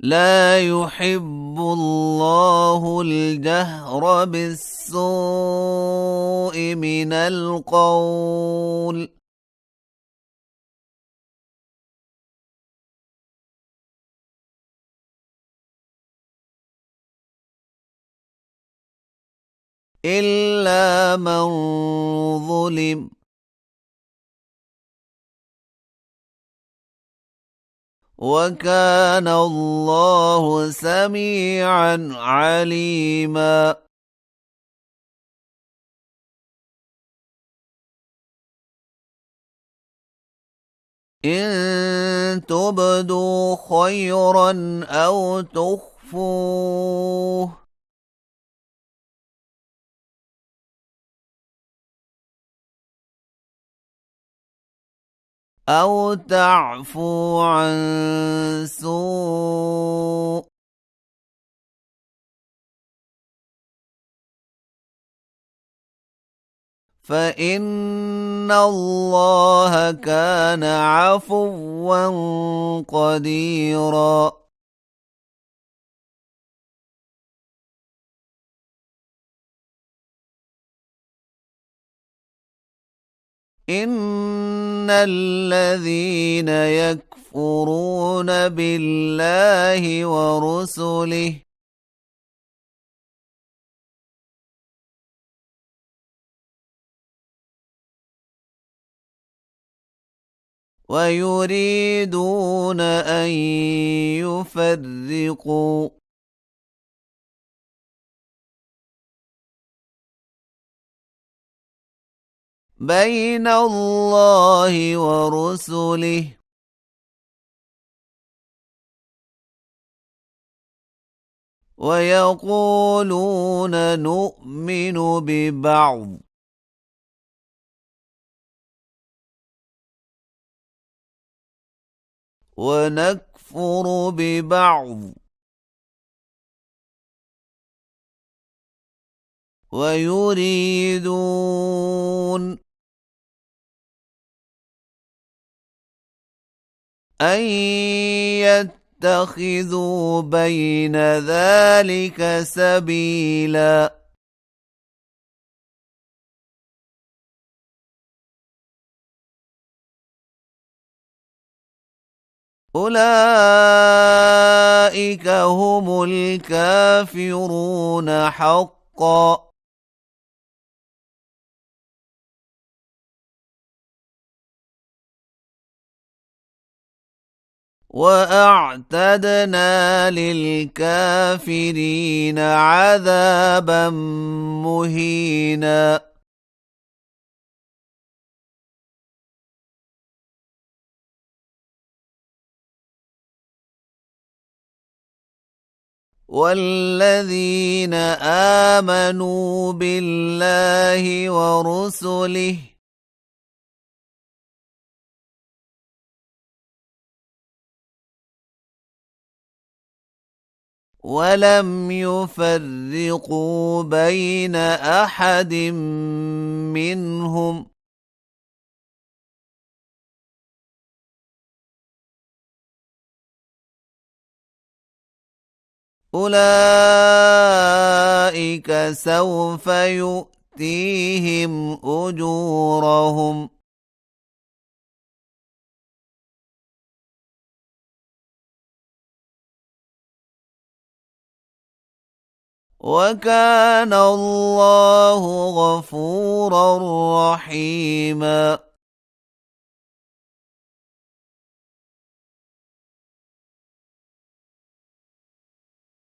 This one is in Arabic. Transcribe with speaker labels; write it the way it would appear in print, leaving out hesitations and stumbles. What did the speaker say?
Speaker 1: لا يحب الله الجهر بالسوء من القول إلا من ظلم. وكان الله سميعا عليما. إن تبدوا خيرا أو تخفوه أو تعفو عن سوء فإن الله كان عفوا قديرا. إن الذين يكفرون بالله ورسله ويريدون أن يفرقوا بين الله ورسله ويقولون نؤمن ببعض ونكفر ببعض ويريدون أن يتخذوا بين ذلك سبيلا. أولئك هم الكافرون حقا. وأعتدنا للكافرين عذابا مهينا. والذين آمنوا بالله ورسله ولم يفرقوا بين أحد منهم أولئك سوف يؤتيهم أجورهم وكان الله غفورا رحيما.